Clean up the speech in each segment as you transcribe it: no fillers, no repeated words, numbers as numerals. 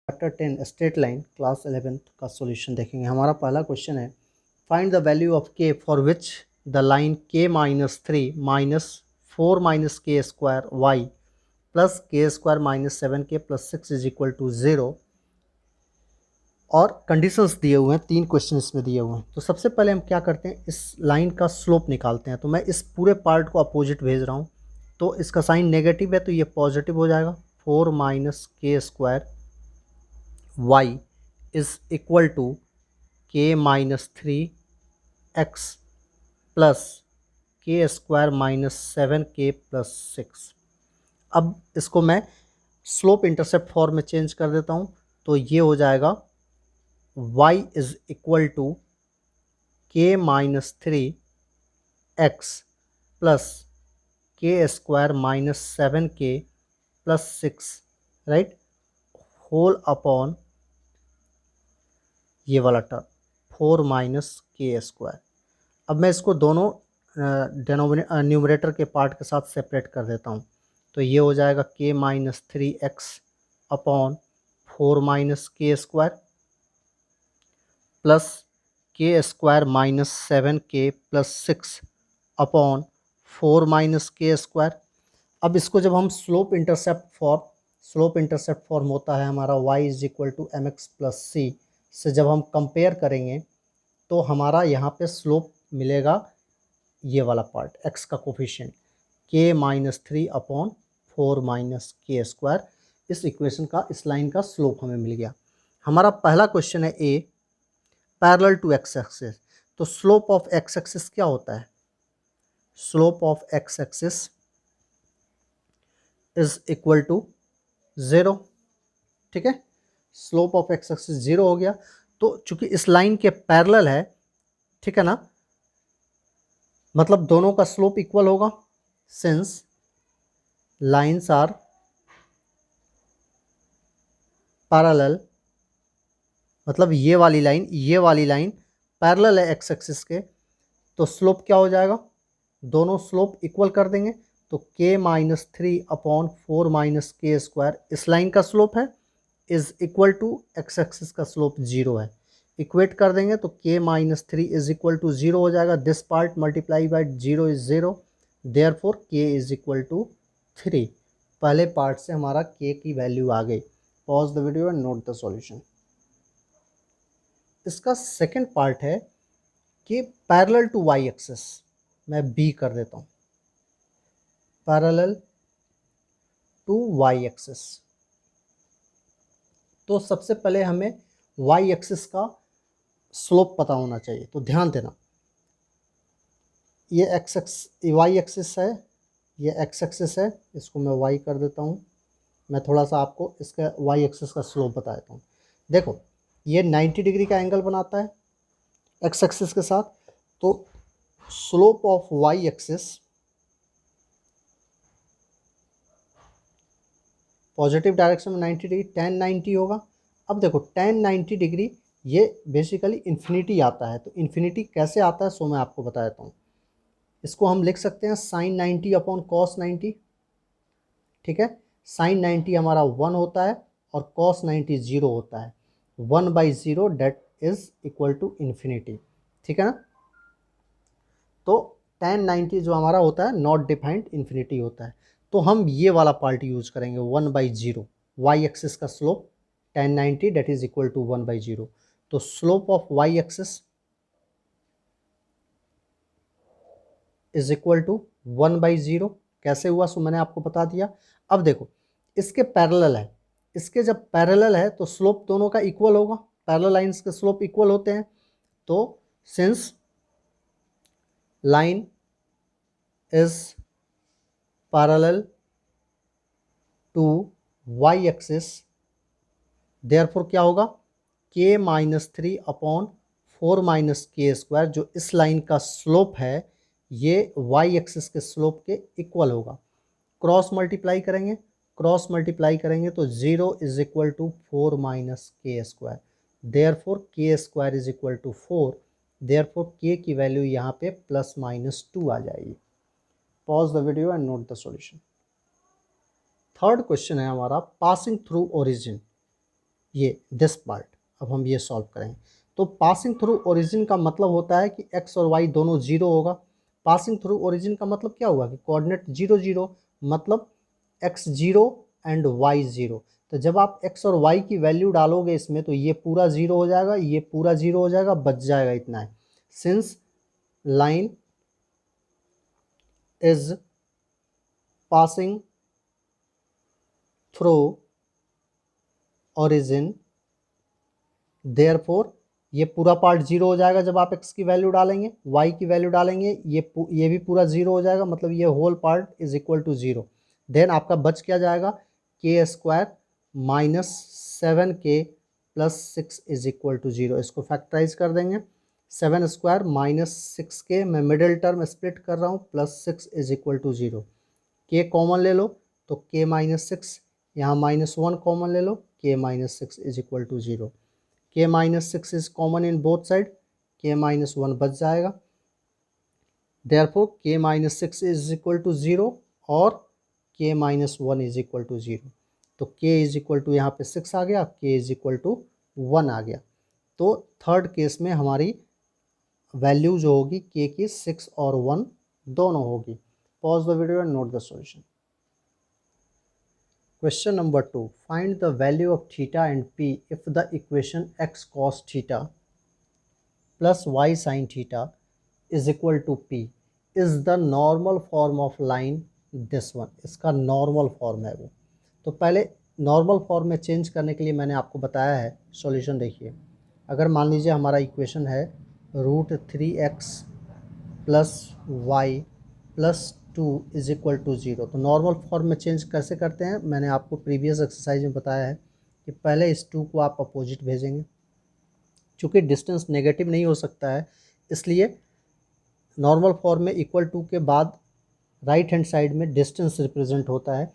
Chapter 10 straight line class 11 का solution देखेंगे। हमारा पहला क्वेश्चन है फाइंड द वैल्यू ऑफ के फॉर विच द लाइन के minus 3 minus 4 minus k square Y plus k square minus 7 के प्लस 6 इज इक्वल टू 0 और conditions दिए हुए हैं। 3 क्वेश्चन इसमें दिए हुए हैं। तो सबसे पहले हम क्या करते हैं, इस लाइन का स्लोप निकालते हैं। तो मैं इस पूरे पार्ट को अपोजिट भेज रहा हूँ, तो इसका साइन नेगेटिव है तो ये पॉजिटिव हो जाएगा। 4 minus k square y is equal to k minus 3x plus k square minus 7k plus 6। अब इसको मैं स्लोप इंटरसेप्ट फॉर्म में चेंज कर देता हूँ, तो ये हो जाएगा y is equal to k minus 3x plus k square minus 7k plus 6 right whole upon ये वाला टर्म 4 माइनस के स्क्वायर। अब मैं इसको दोनों न्यूमरेटर के पार्ट के साथ सेपरेट कर देता हूँ, तो ये हो जाएगा के minus 3x upon 4 minus k square plus k square minus 7k plus 6 upon 4 minus k square. अब इसको जब हम स्लोप इंटरसेप्ट फॉर्म होता है हमारा y is equal to m x plus c से जब हम कंपेयर करेंगे तो हमारा यहाँ पे स्लोप मिलेगा ये वाला पार्ट x का कोफिशिएंट के minus 3 upon 4 minus k square. इस इक्वेशन का, इस लाइन का स्लोप हमें मिल गया। हमारा पहला क्वेश्चन है a parallel to x axis. तो स्लोप ऑफ एक्स एक्सिस क्या होता है? Slope of x axis is equal to 0। ठीक है, स्लोप ऑफ एक्स एक्सिस 0 हो गया। तो चूंकि इस लाइन के पैरेलल है, ठीक है ना, मतलब दोनों का स्लोप इक्वल होगा। सिंस लाइन्स आर पैरेलल, मतलब ये वाली लाइन पैरेलल है एक्स एक्सिस के, तो स्लोप क्या हो जाएगा? दोनों स्लोप इक्वल कर देंगे, तो k minus 3 upon 4 minus k square इस लाइन का स्लोप है, is equal to x axis का स्लोप 0 है। इक्वेट कर देंगे तो k minus 3 is equal to 0 हो जाएगा। This part multiply by 0 is 0, therefore के इज इक्वल टू 3। पहले पार्ट से हमारा के की वैल्यू आ गई। Pause the video and note the solution. इसका सेकंड पार्ट है कि पैरेलल टू वाई एक्सिस, मैं बी कर देता हूँ, पैरेलल टू वाई एक्सिस। तो सबसे पहले हमें वाई एक्सिस का स्लोप पता होना चाहिए। तो ध्यान देना, ये वाई एक्सिस है, ये एक्स एक्सिस है, इसको मैं वाई कर देता हूँ। मैं थोड़ा सा आपको इसका वाई एक्सिस का स्लोप बता देता हूँ। देखो, ये 90 डिग्री का एंगल बनाता है एक्स एक्सिस के साथ, तो slope of y axis positive direction में 90 डिग्री, tan 90 होगा। अब देखो tan 90 डिग्री ये बेसिकली इन्फिनिटी आता है। तो इन्फिनिटी कैसे आता है सो मैं आपको बता देता हूँ। इसको हम लिख सकते हैं साइन 90 अपॉन कॉस 90। ठीक है, साइन 90 हमारा 1 होता है और कॉस 90 0 होता है। 1/0 that is equal to infinity. ठीक है ना, तो tan 90 जो हमारा होता है नॉट डिफाइंड, इन्फिनिटी होता है। तो हम ये वाला पार्ट यूज करेंगे 1/0, वाई एक्सिस का slope tan 90 that is equal to 1/0। तो slope of y axis is equal to 1/0। कैसे हुआ सो मैंने आपको बता दिया। अब देखो, इसके पैरेलल है, इसके जब पैरेलल है तो स्लोप दोनों का इक्वल होगा। पैरेलल लाइंस के स्लोप इक्वल होते हैं। तो since line is parallel to y axis, therefore क्या होगा, k minus 3 upon 4 minus k square, जो इस लाइन का स्लोप है ये वाई एक्सिस के स्लोप के इक्वल होगा। क्रॉस मल्टीप्लाई करेंगे तो 0 is equal to 4 minus k square, therefore k square is equal to 4, therefore k की वैल्यू यहाँ पे +-2 आ जाएगी। Pause the video and note the solution. Third question है हमारा पासिंग थ्रू ओरिजिन। ये दिस पार्ट। अब हम ये सॉल्व करेंगे। तो पासिंग थ्रू ओरिजिन का मतलब होता है कि एक्स और वाई दोनों जीरो होगा। पासिंग थ्रू ओरिजिन का मतलब क्या हुआ कि कोऑर्डिनेट 0 0, मतलब x zero and y zero. तो जब आप एक्स और वाई की वैल्यू डालोगे इसमें तो ये पूरा जीरो हो जाएगा, ये पूरा जीरो हो जाएगा, बच जाएगा इतना है। Since line is passing through origin, therefore ये पूरा पार्ट जीरो हो जाएगा जब आप x की वैल्यू डालेंगे, y की वैल्यू डालेंगे, ये भी पूरा जीरो हो जाएगा, मतलब ये whole part is equal to zero. Then आपका बच क्या जाएगा, k square minus 7k plus 6 is equal to zero. इसको फैक्टराइज कर देंगे। 7 स्क्वायर माइनस 6k, मैं मिडिल टर्म स्प्लिट कर रहा हूँ, plus 6 is equal to zero. k common ले लो तो k माइनस 6, यहाँ माइनस 1 कॉमन ले लो, k minus 6 is equal to zero. k minus 6 is common in both side, k minus 1 बच जाएगा। Therefore k minus 6 is equal to zero और k minus 1 is equal to zero. तो k is equal to यहाँ पे 6 आ गया, k is equal to 1 आ गया। तो थर्ड केस में हमारी वैल्यू जो होगी k की 6 और 1 दोनों होगी। Pause the video and note the solution. Question number 2. Find the value of theta and p if the equation x cos theta plus y sin theta is equal to p is the normal form of line this one। इसका normal form है वो। तो पहले normal form में change करने के लिए मैंने आपको बताया है सॉल्यूशन। देखिए, अगर मान लीजिए हमारा इक्वेशन है √3x plus y plus 2 is equal to 0, तो नॉर्मल फॉर्म में चेंज कैसे करते हैं, मैंने आपको प्रीवियस एक्सरसाइज में बताया है कि पहले इस 2 को आप अपोजिट भेजेंगे। चूँकि डिस्टेंस नेगेटिव नहीं हो सकता है, इसलिए नॉर्मल फॉर्म में इक्वल टू के बाद राइट हैंड साइड में डिस्टेंस रिप्रेजेंट होता है।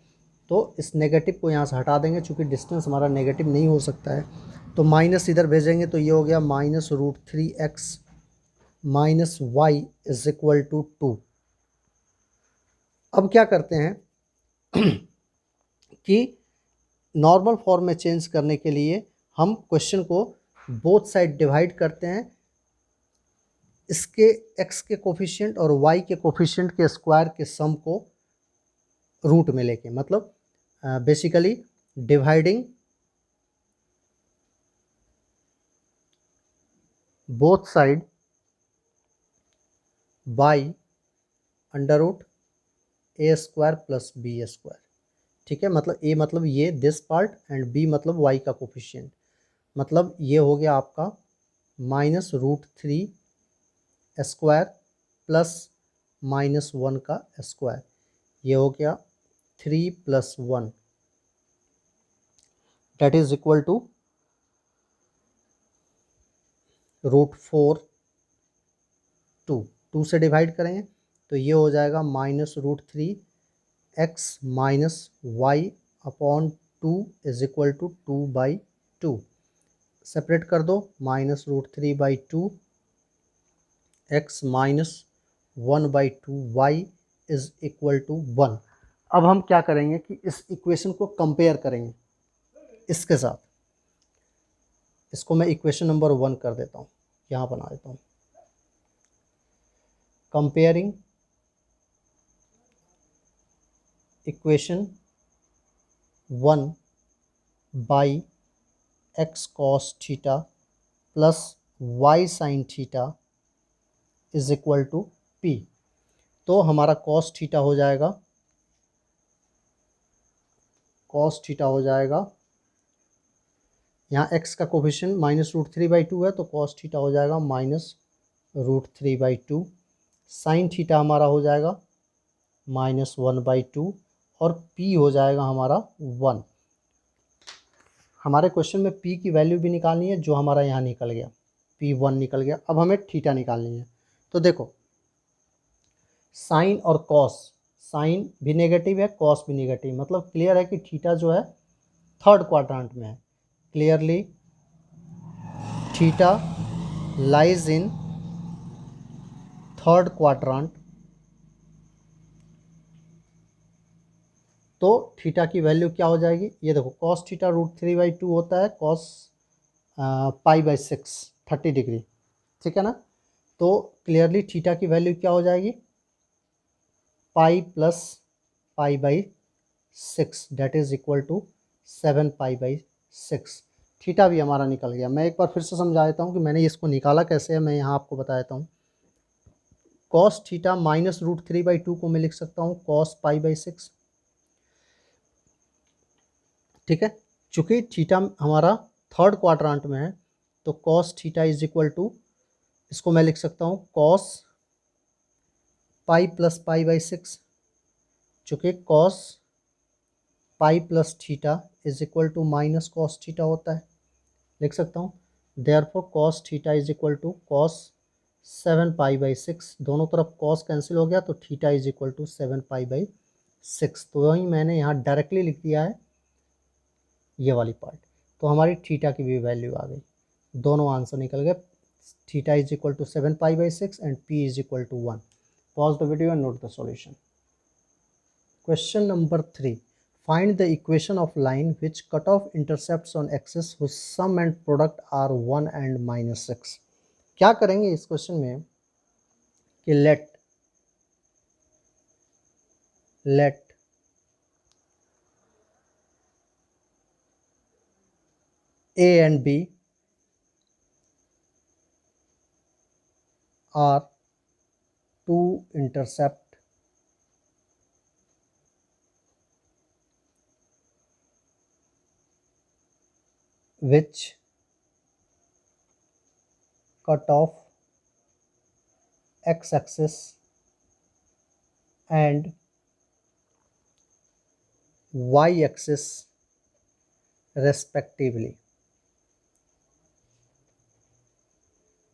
तो इस नेगेटिव को यहाँ से हटा देंगे, चूँकि डिस्टेंस हमारा नेगेटिव नहीं हो सकता है। तो माइनस इधर भेजेंगे तो ये हो गया -√3x minus y is equal to 2। अब क्या करते हैं कि नॉर्मल फॉर्म में चेंज करने के लिए हम क्वेश्चन को बोथ साइड डिवाइड करते हैं, इसके x के कोफिशिएंट और y के कोफिशिएंट के स्क्वायर के सम को रूट में लेके, मतलब basically dividing both side by √a² plus b²। ठीक है, मतलब a मतलब ये दिस पार्ट एंड b मतलब y का कोफिशिएंट, मतलब ये हो गया आपका -√3 स्क्वायर प्लस -1 का स्क्वायर, ये हो गया 3 + 1 दैट इज इक्वल टू √4 2 से डिवाइड करेंगे तो ये हो जाएगा -√3x minus y upon 2 is equal to 2/2। Separate कर दो, -√3/2 x minus 1/2 y is equal to 1। अब हम क्या करेंगे कि इस इक्वेशन को कंपेयर करेंगे इसके साथ। इसको मैं इक्वेशन नंबर 1 कर देता हूँ, यहाँ बना देता हूँ। Comparing equation 1 by x cos theta plus y sin theta is equal to p। तो हमारा cos थीटा हो जाएगा, यहाँ x का कोफिशिएंट -√3/2 है, तो cos थीटा हो जाएगा -√3/2। साइन थीटा हमारा हो जाएगा -1/2 और p हो जाएगा हमारा 1। हमारे क्वेश्चन में p की वैल्यू भी निकालनी है, जो हमारा यहाँ निकल गया, p1 निकल गया। अब हमें थीटा निकालनी है। तो देखो, साइन और कॉस, साइन भी नेगेटिव है, कॉस भी नेगेटिव, मतलब क्लियर है कि थीटा जो है थर्ड क्वाड्रेंट में है। Clearly theta lies in third quadrant तो थीटा की वैल्यू क्या हो जाएगी, ये देखो कॉस थीटा √3/2 होता है कॉस π/6 30 डिग्री, ठीक है ना। तो क्लियरली थीटा की वैल्यू क्या हो जाएगी, pi plus π/6 that is equal to 7π/6। Theta भी हमारा निकल गया। मैं एक बार फिर से समझा देता हूँ कि मैंने इसको निकाला कैसे है, मैं यहाँ आपको बता देता हूँ। कॉस थीटा माइनस √3/2 को मैं लिख सकता हूँ कॉस π/6, ठीक है। चूंकि थीटा हमारा थर्ड क्वाड्रेंट में है तो cos theta is equal to, इसको मैं लिख सकता हूँ कॉस पाई प्लस π/6, चूँकि cos pi plus theta is equal to minus cos theta होता है, लिख सकता हूँ। Therefore cos theta is equal to cos 7π/6, दोनों तरफ कॉस कैंसिल हो गया तो थीटा इज इक्वल टू 7π/6। तो वही मैंने यहाँ डायरेक्टली लिख दिया है ये वाली पार्ट। तो हमारी थीटा की भी वैल्यू आ गई, दोनों आंसर निकल गए। Theta is equal to 7π/6 and p is equal to 1। Pause the video and note the solution. Question number 3. Find the equation of line which cutoff intercepts on axis whose sum and product are 1 and -6। क्या करेंगे इस question में कि let A and B are two intercept which cut off x-axis and y-axis respectively।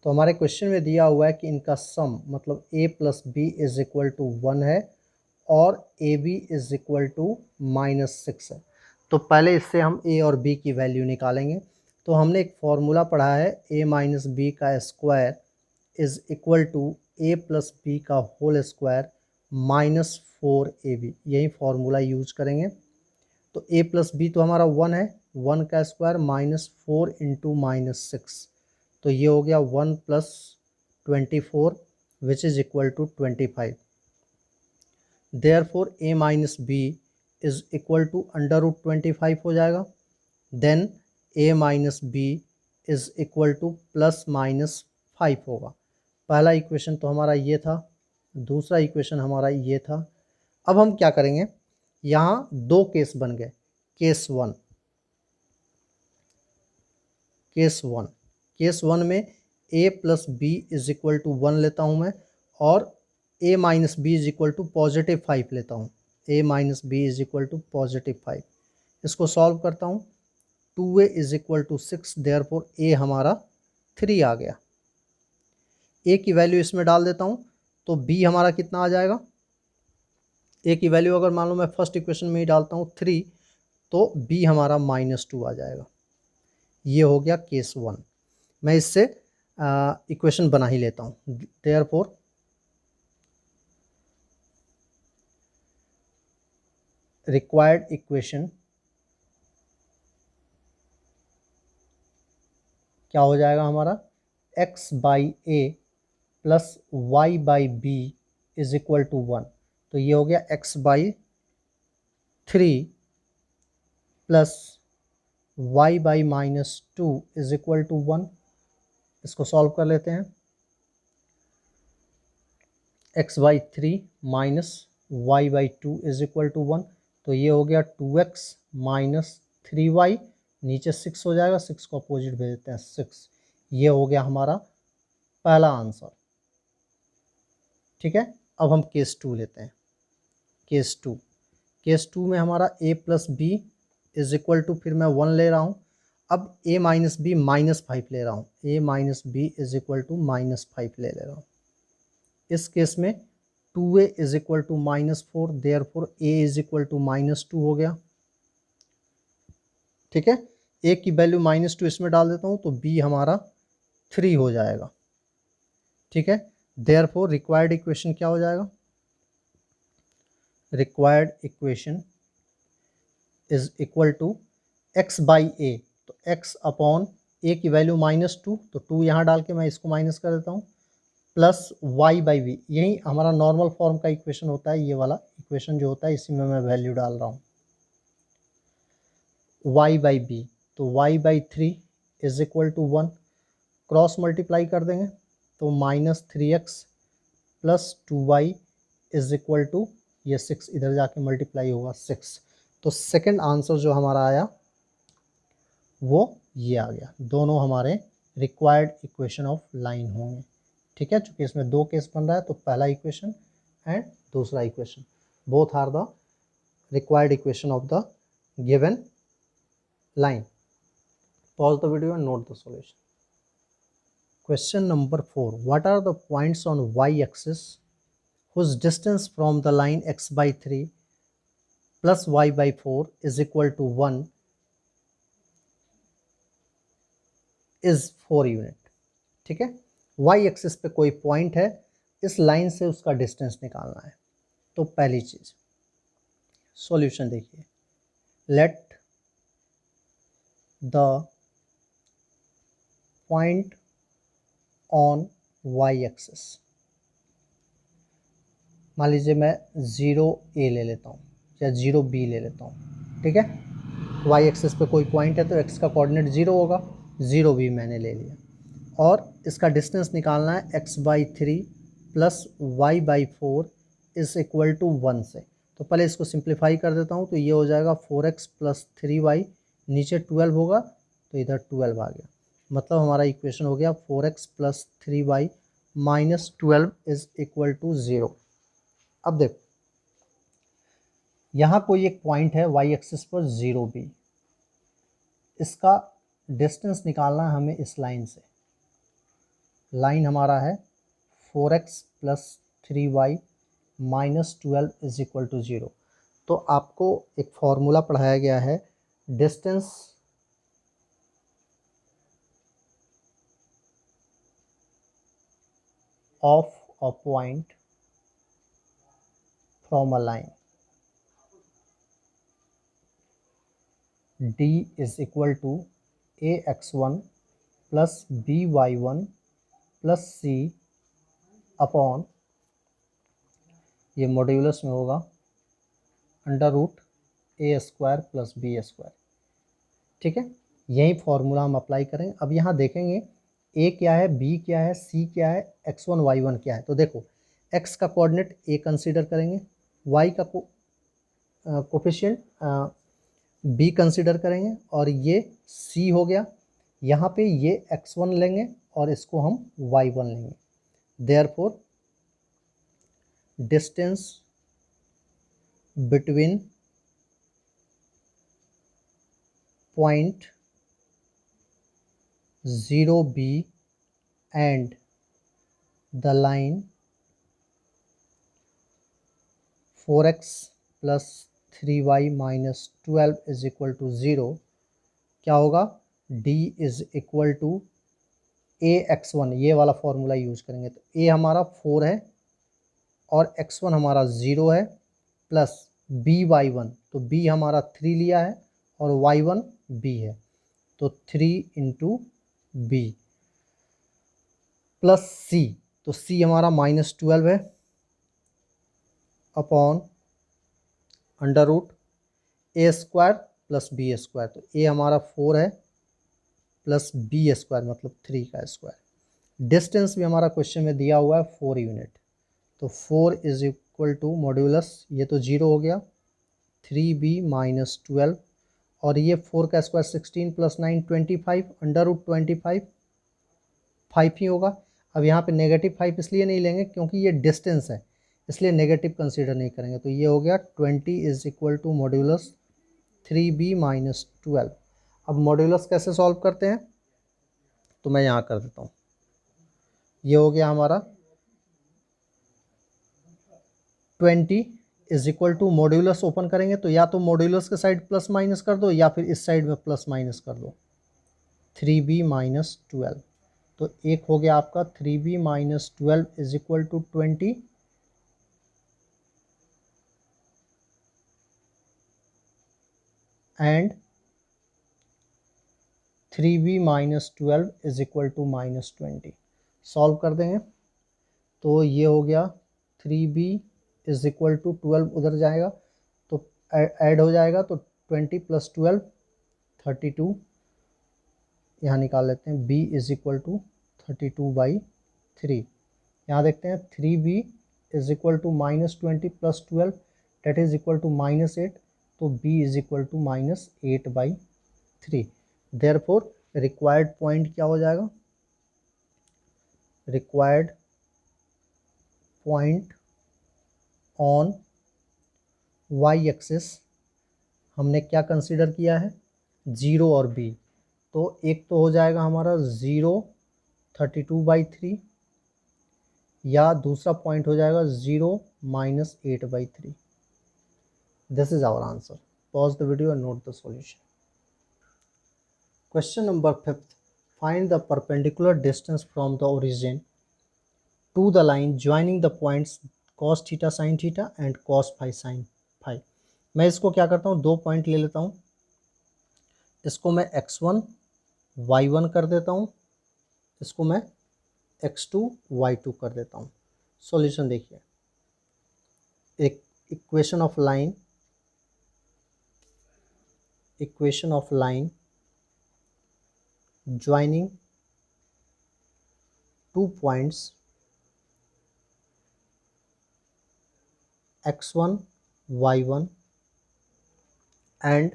तो हमारे question में दिया हुआ है कि इनका सम मतलब a plus b is equal to 1 है और a b is equal to -6 है। तो पहले इससे हम a और b की वैल्यू निकालेंगे। तो हमने एक फॉर्मूला पढ़ा है a माइनस बी का square is equal to a plus b का होल स्क्वायर -4ab, यही फार्मूला यूज करेंगे। तो a प्लस बी तो हमारा 1 है, 1 का स्क्वायर -4 इंटू -6, तो ये हो गया 1 plus 24 which is equal to 25। Therefore a minus b is equal to √25 हो जाएगा। Then a minus b is equal to ±5 होगा। पहला इक्वेशन तो हमारा ये था, दूसरा इक्वेशन हमारा ये था। अब हम क्या करेंगे, यहाँ दो केस बन गए। केस वन में a plus b is equal to 1 लेता हूँ मैं और a minus b is equal to +5 लेता हूँ। a minus b is equal to +5, इसको सॉल्व करता हूँ। 2a is equal to 6, therefore a हमारा 3 आ गया। a की वैल्यू इसमें डाल देता हूँ तो b हमारा कितना आ जाएगा। a की वैल्यू अगर मान लो मैं फर्स्ट इक्वेशन में ही डालता हूँ 3, तो b हमारा -2 आ जाएगा। ये हो गया केस 1। मैं इससे इक्वेशन बना ही लेता हूँ। देयरफॉर रिक्वायर्ड इक्वेशन क्या हो जाएगा हमारा, x/a plus y/b is equal to 1। तो ये हो गया x/3 plus y/-2 is equal to 1। इसको सॉल्व कर लेते हैं। x/3 minus y/2 is equal to 1, तो ये हो गया 2x माइनस 3y, नीचे 6 हो जाएगा, 6 को अपोजिट भेज देते हैं 6। ये हो गया हमारा पहला आंसर, ठीक है। अब हम केस 2 लेते हैं। केस टू में हमारा a plus b is equal to, फिर मैं 1 ले रहा हूँ। अब a माइनस बी -5 ले रहा हूँ, a minus b is equal to -5 ले रहा हूँ। इस केस में 2a is equal to -4, therefore a is equal to -2 हो गया, ठीक है। a की वैल्यू -2 इसमें डाल देता हूँ तो b हमारा 3 हो जाएगा, ठीक है। देयरफॉर रिक्वायर्ड इक्वेशन क्या हो जाएगा, required equation is equal to x by a, तो एक्स अपॉन ए की वैल्यू -2, तो 2 यहाँ डाल के मैं इसको माइनस कर देता हूँ, प्लस वाई बाई बी, यही हमारा नॉर्मल फॉर्म का इक्वेशन होता है, ये वाला इक्वेशन जो होता है इसी में मैं वैल्यू डाल रहा हूँ, वाई बाई बी, तो y by 3 is equal to 1, cross multiply कर देंगे तो -3x plus 2y is equal to, ये 6 इधर जाके मल्टीप्लाई होगा 6, तो सेकंड आंसर जो हमारा आया वो ये आ गया। दोनों हमारे रिक्वायर्ड इक्वेशन ऑफ लाइन होंगे, ठीक है। चूँकि इसमें 2 केस बन रहा है तो पहला इक्वेशन एंड दूसरा equation, both are the required equation of the given line. Pause the video and note the solution. Question number 4. What are the points on y-axis whose distance from the line x by 3 plus y by 4 is equal to 1 is 4 unit? ठीक है, y-axis पे कोई point है, इस line से उसका distance निकालना है। तो पहली चीज सॉल्यूशन देखिए, late the point on y-axis, मान लीजिए मैं 0a ले लेता हूँ या 0b ले लेता हूँ, ठीक है। y-axis पे कोई पॉइंट है तो x का कोऑर्डिनेट 0 होगा, 0b मैंने ले लिया, और इसका डिस्टेंस निकालना है x by 3 plus y by 4 is equal to 1 से। तो पहले इसको सिंप्लीफाई कर देता हूँ, तो ये हो जाएगा 4x प्लस 3y, नीचे 12 होगा तो इधर 12 आ गया, मतलब हमारा इक्वेशन हो गया 4x plus 3y minus 12 is equal to 0। अब देखो यहाँ कोई एक पॉइंट है y एक्सिस पर 0b, इसका डिस्टेंस निकालना है हमें इस लाइन से। लाइन हमारा है 4x plus 3y minus 12 is equal to 0। तो आपको एक फॉर्मूला पढ़ाया गया है, distance of a point from a line, d is equal to ax1 plus by1 plus c upon, ये मॉड्यूलस में होगा under root a square plus b square, ठीक है। यही फॉर्मूला हम अप्लाई करें। अब यहाँ देखेंगे ए क्या है, बी क्या है, सी क्या है, x1 y1 क्या है। तो देखो x का कोऑर्डिनेट ए कंसीडर करेंगे, y का कोफिशिएंट बी कंसीडर करेंगे, और ये c हो गया। यहाँ पे ये x1 लेंगे और इसको हम y1 लेंगे। Therefore distance between point 0b and the line 4x plus 3y minus 12 is equal to 0, क्या होगा, d is equal to ax1, ये वाला फॉर्मूला यूज करेंगे। तो a हमारा 4 है और x1 हमारा 0 है, प्लस by1, तो b हमारा 3 लिया है और y1 b है, तो 3 इंटू बी प्लस सी, तो सी हमारा -12 है upon under root a square plus b square, तो ए हमारा 4 है प्लस बी स्क्वायर मतलब 3 का स्क्वायर। डिस्टेंस भी हमारा क्वेश्चन में दिया हुआ है 4 यूनिट, तो 4 इज इक्वल टू मॉड्यूलस, ये तो 0 हो गया, 3b माइनस 12, और ये 4 का स्क्वायर 16 प्लस 9 25, अंडर रूट 25 5 ही होगा। अब यहाँ पे नेगेटिव 5 इसलिए नहीं लेंगे क्योंकि ये डिस्टेंस है, इसलिए नेगेटिव कंसीडर नहीं करेंगे। तो ये हो गया 20 is equal to modulus 3b minus 12। अब मॉड्यूलस कैसे सॉल्व करते हैं, तो मैं यहाँ कर देता हूँ। ये हो गया हमारा 20 is equal to modulus open करेंगे तो या तो मॉड्यूलस के साइड प्लस माइनस कर दो या फिर इस साइड में प्लस माइनस कर दो, 3b माइनस 12। तो एक हो गया आपका 3b minus 12 is equal to 20, and 3b minus 12 is equal to minus 20। Solve कर देंगे तो ये हो गया 3b इज इक्वल टू 12, उधर जाएगा तो ऐड हो जाएगा, तो 20 प्लस 12 32, यहाँ निकाल लेते हैं b इज इक्वल टू 32/3। यहाँ देखते हैं 3b is equal to minus 20 plus 12 that is equal to -8, तो b is equal to -8/3। Therefore required point क्या हो जाएगा, required point on y axis हमने क्या कंसीडर किया है, 0 और b, तो एक तो हो जाएगा हमारा 0 32/3, या दूसरा पॉइंट हो जाएगा 0 -8/3। This is our answer. Pause the video and note the solution. Question number 5, find the perpendicular distance from the origin to the line joining the points cos theta sin theta and cos phi sin phi. मैं इसको क्या करता हूँ, दो point ले लेता हूँ, इसको मैं x1 y1 कर देता हूँ, इसको मैं x2 y2 कर देता हूँ। सॉल्यूशन देखिए, एक equation of line joining two points x1 y1 and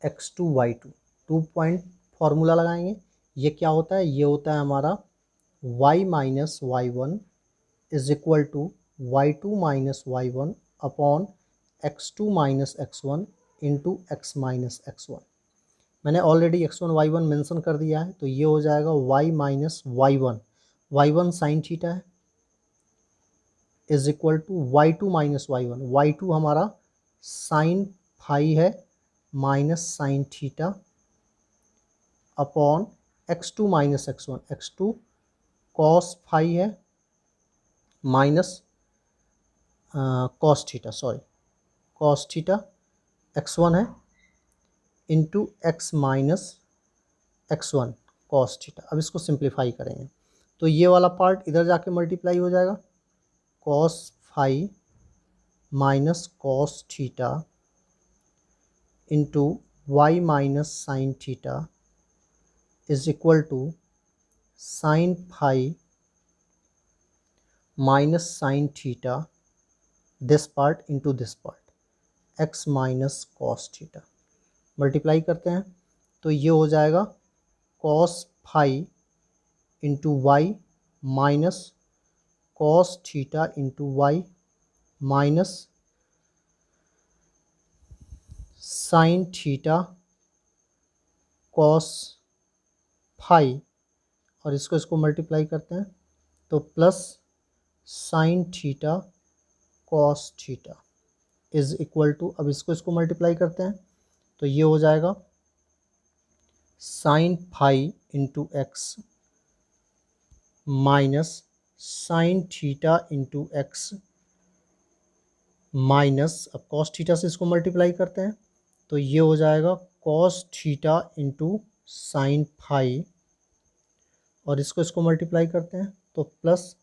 x2 y2, 2 point formula लगाएंगे। ये क्या होता है, ये होता है हमारा y minus y1 is equal to y2 minus y1 upon x2 minus x1 into x minus x1। मैंने ऑलरेडी x1 y1 मेंशन कर दिया है, तो ये हो जाएगा y minus y1 sine theta है is equal to y2 minus y1 हमारा साइन फाई है minus sine theta upon x2 minus x2 cos phi है माइनस कॉस थीटा x1 है into x minus x1 cos theta. अब इसको simplify करेंगे तो ये वाला पार्ट इधर जाके मल्टीप्लाई हो जाएगा, cos phi minus cos theta into y minus sine theta is equal to sine phi minus sine theta this part into this part x minus cos theta. Multiply करते हैं तो ये हो जाएगा cos phi into y minus cos theta into y minus sine theta cos phi, और इसको multiply करते हैं तो plus sine theta cos theta is equal to, अब इसको मल्टीप्लाई करते हैं तो ये हो जाएगा sine phi into x minus sine theta into x minus, अब कॉस थीटा से इसको मल्टीप्लाई करते हैं तो ये हो जाएगा cos theta into sine phi, और इसको मल्टीप्लाई करते हैं तो plus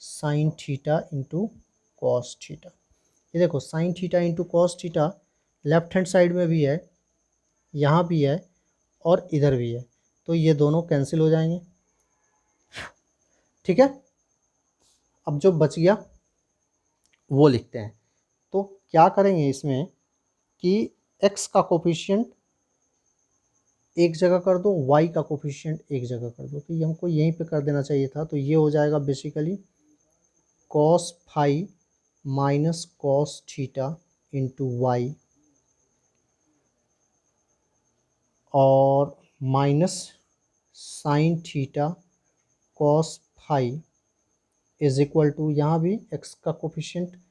sine theta into cos theta. ये देखो sine theta into cos theta left hand side में भी है, यहाँ भी है और इधर भी है, तो ये दोनों कैंसिल हो जाएंगे। ठीक है, अब जो बच गया वो लिखते हैं। तो क्या करेंगे इसमें कि x का कोफिशिएंट एक जगह कर दो, y का कोफिशिएंट एक जगह कर दो, तो ये हमको यहीं पे कर देना चाहिए था। तो ये हो जाएगा basically cos phi minus cos theta into y और minus sine theta cos phi is equal to, यहाँ भी x का कोफिशिएंट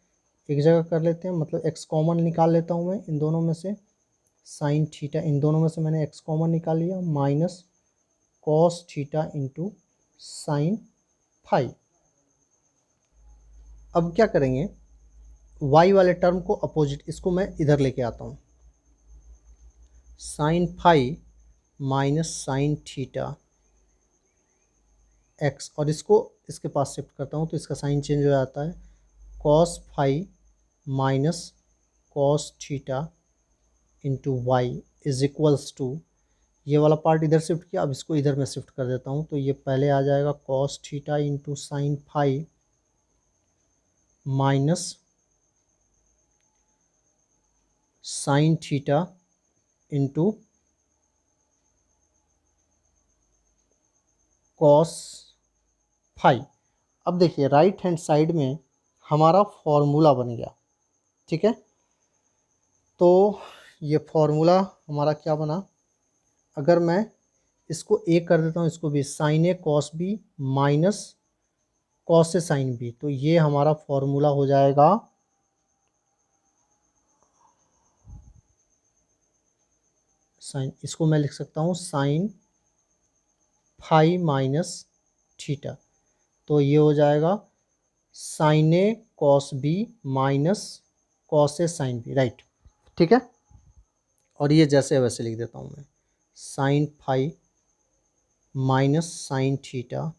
एक जगह कर लेते हैं, मतलब x कॉमन निकाल लेता हूँ मैं इन दोनों में से, साइन थीटा इन दोनों में से मैंने x कॉमन निकाल लिया, minus cos theta into sine phi. अब क्या करेंगे, y वाले टर्म को अपोजिट, इसको मैं इधर लेके आता हूँ, sine phi minus sine theta x, और इसको इसके पास शिफ्ट करता हूँ तो इसका साइन चेंज हो जाता है, cos phi minus cos theta into y is equals to, ये वाला पार्ट इधर शिफ्ट किया, अब इसको इधर में शिफ्ट कर देता हूँ तो ये पहले आ जाएगा cos theta into sine phi minus sine theta into cos phi. अब देखिए राइट हैंड साइड में हमारा फॉर्मूला बन गया, ठीक है। तो ये फॉर्मूला हमारा क्या बना, अगर मैं इसको ए कर देता हूँ, इसको भी sign A cos B minus cos A sine B, तो ये हमारा फॉर्मूला हो जाएगा साइन, इसको मैं लिख सकता हूँ साइन फाई माइनस थीटा, तो ये हो जाएगा sign A cos B minus cos A sine B, right, ठीक है। और ये जैसे वैसे लिख देता हूँ मैं, sine phi minus sine theta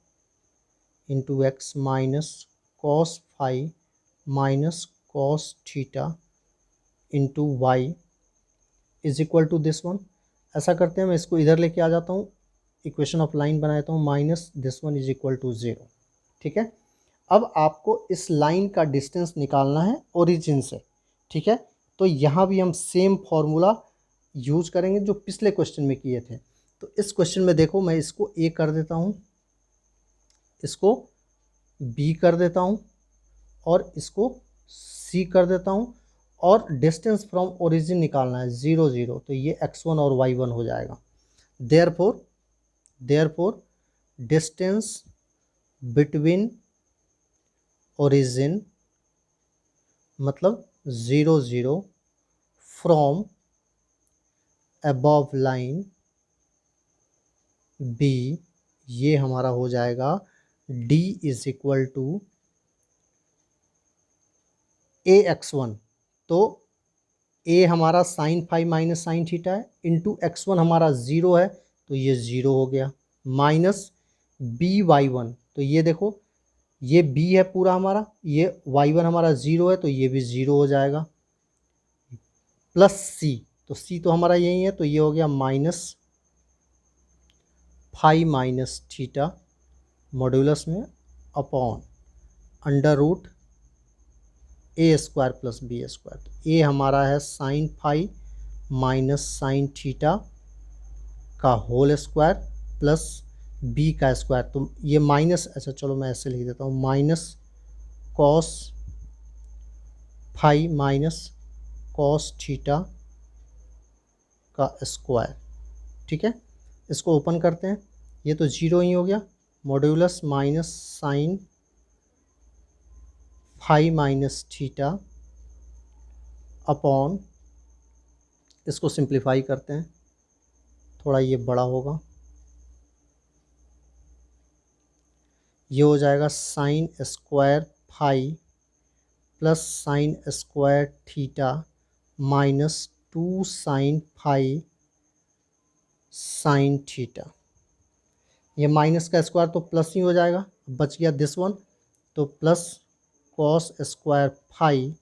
into x minus cos phi minus cos theta into y is equal to this one. ऐसा करते हैं, मैं इसको इधर लेके आ जाता हूँ, इक्वेशन ऑफ लाइन बना देता हूँ, minus this one is equal to 0, ठीक है। अब आपको इस लाइन का डिस्टेंस निकालना है ओरिजिन से, ठीक है। तो यहाँ भी हम सेम फॉर्मूला यूज करेंगे जो पिछले क्वेश्चन में किए थे। तो इस क्वेश्चन में देखो, मैं इसको ए कर देता हूँ, इसको बी कर देता हूँ और इसको सी कर देता हूँ, और डिस्टेंस फ्रॉम ओरिजिन निकालना है 0 0, तो ये x1 और y1 हो जाएगा। देयरफॉर डिस्टेंस बिटवीन ओरिजिन मतलब 0 0 फ्रॉम अबव लाइन बी, ये हमारा हो जाएगा d is equal to a x1, तो a हमारा sine five minus sine theta है, इंटू x1 हमारा 0 है तो ये 0 हो गया, माइनस बी वाई वन, तो ये देखो ये b है पूरा हमारा, ये y1 हमारा 0 है तो ये भी 0 हो जाएगा, प्लस c, तो c तो हमारा यही है, तो ये हो गया minus phi minus theta modulus में upon under root a square plus b square, तो ए हमारा है sine five minus sine theta का होल स्क्वायर प्लस बी का स्क्वायर, तो ये माइनस, अच्छा चलो मैं ऐसे लिख देता हूँ, minus cos five minus cos theta का स्क्वायर, ठीक है। इसको ओपन करते हैं, ये तो 0 ही हो गया, modulus minus sine five minus theta upon, इसको सिंप्लीफाई करते हैं, थोड़ा ये बड़ा होगा, ये हो जाएगा sine square five plus sine square theta minus 2 sine phi sine theta, ये माइनस का स्क्वायर तो प्लस ही हो जाएगा, बच गया दिस वन, तो plus cos square five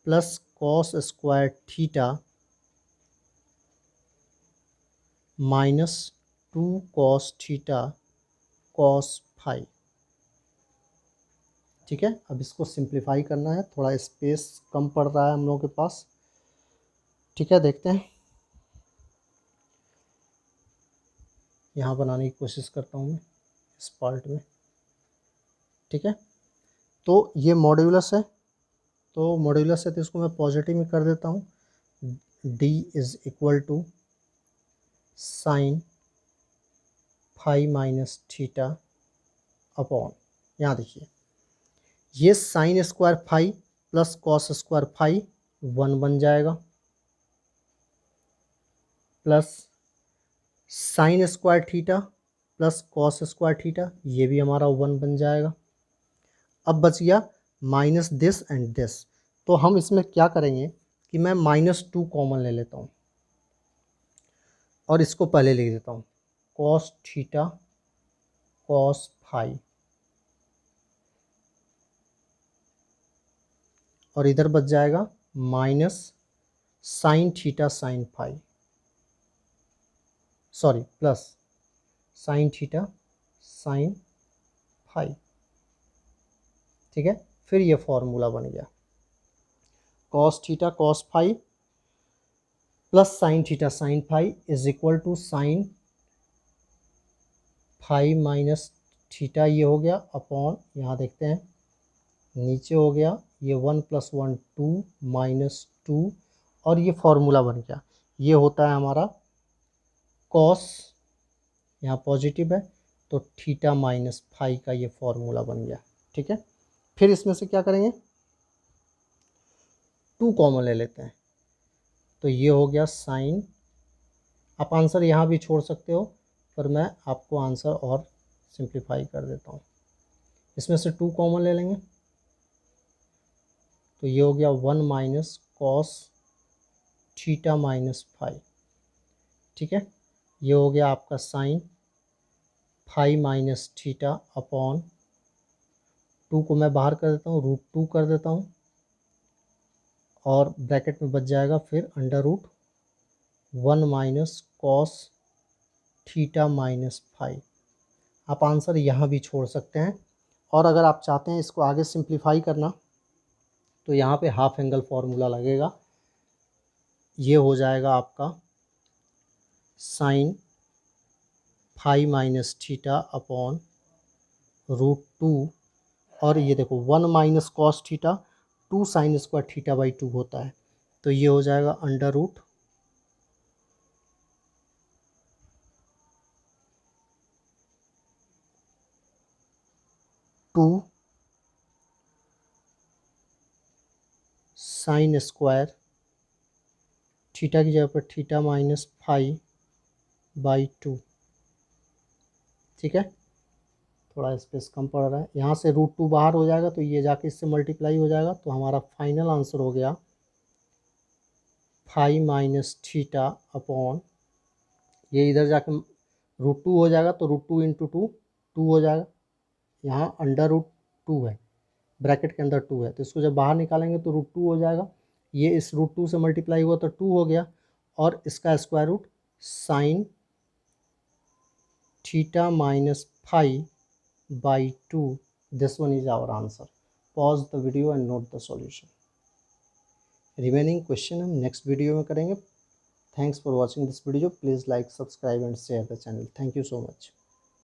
plus cos square theta minus 2 cos theta cos phi, ठीक है। अब इसको सिंप्लीफाई करना है, थोड़ा स्पेस कम पड़ रहा है हम लोगों के पास, ठीक है। देखते हैं, यहाँ बनाने की कोशिश करता हूँ मैं इस पार्ट में, ठीक है। तो ये मॉड्यूलस है, तो मॉड्यूलस है तो इसको मैं पॉजिटिव में कर देता हूँ, d is equal to sine five minus theta upon, यहाँ देखिए ये sine square five plus cos square five 1 बन जाएगा, plus sine square theta plus cos square theta, ये भी हमारा 1 बन जाएगा। अब बच गया माइनस दिस एंड दिस, तो हम इसमें क्या करेंगे कि मैं -2 कॉमन ले लेता हूँ, और इसको पहले लिख देता हूँ कॉस थीटा कॉस फाई, और इधर बच जाएगा minus sine theta sine phi, sorry plus sine theta sine phi. ठीक है, फिर ये फॉर्मूला बन गया cos theta cos phi plus sine theta sine phi is equal to sine phi minus theta, ये हो गया अपॉन, यहाँ देखते हैं नीचे हो गया ये 1 + 1 2 -2, और ये फॉर्मूला बन गया, ये होता है हमारा कॉस, यहाँ पॉजिटिव है तो थीटा माइनस फाई का ये फॉर्मूला बन गया। ठीक है, फिर इसमें से क्या करेंगे 2 कॉमन ले लेते हैं, तो ये हो गया साइन, आप आंसर यहाँ भी छोड़ सकते हो पर मैं आपको आंसर और सिंप्लीफाई कर देता हूँ। इसमें से 2 कॉमन ले लेंगे तो ये हो गया 1 minus cos theta minus phi. ठीक है, ये हो गया आपका sine phi minus theta upon 2 को मैं बाहर कर देता हूँ, √2 कर देता हूँ, और ब्रैकेट में बच जाएगा फिर √1 minus cos theta minus phi. आप आंसर यहाँ भी छोड़ सकते हैं, और अगर आप चाहते हैं इसको आगे सिंप्लीफाई करना तो यहाँ पे हाफ एंगल फॉर्मूला लगेगा, ये हो जाएगा आपका sine phi minus theta upon √2, और ये देखो 1 minus cos theta 2 sine square theta by 2 होता है, तो ये हो जाएगा √2 साइन स्क्वायर थीटा की जगह पर थीटा माइनस फाई बाई 2। ठीक है, थोड़ा स्पेस कम पड़ रहा है, यहाँ से √2 बाहर हो जाएगा तो ये जाके इससे मल्टीप्लाई हो जाएगा, तो हमारा फाइनल आंसर हो गया फाई माइनस थीटा अपॉन, ये इधर जाके √2 हो जाएगा तो √2 × 2 2 हो जाएगा, यहाँ √2 है, ब्रैकेट के अंदर 2 है, तो इसको जब बाहर निकालेंगे तो √2 हो जाएगा, ये इस √2 से मल्टीप्लाई हुआ तो 2 हो गया, और इसका square root sine theta minus phi by 2, this one is our answer. Pause the video and note the solution. Remaining question हम नेक्स्ट वीडियो में करेंगे। Thanks for watching this video, please like subscribe and share the channel. Thank you so much.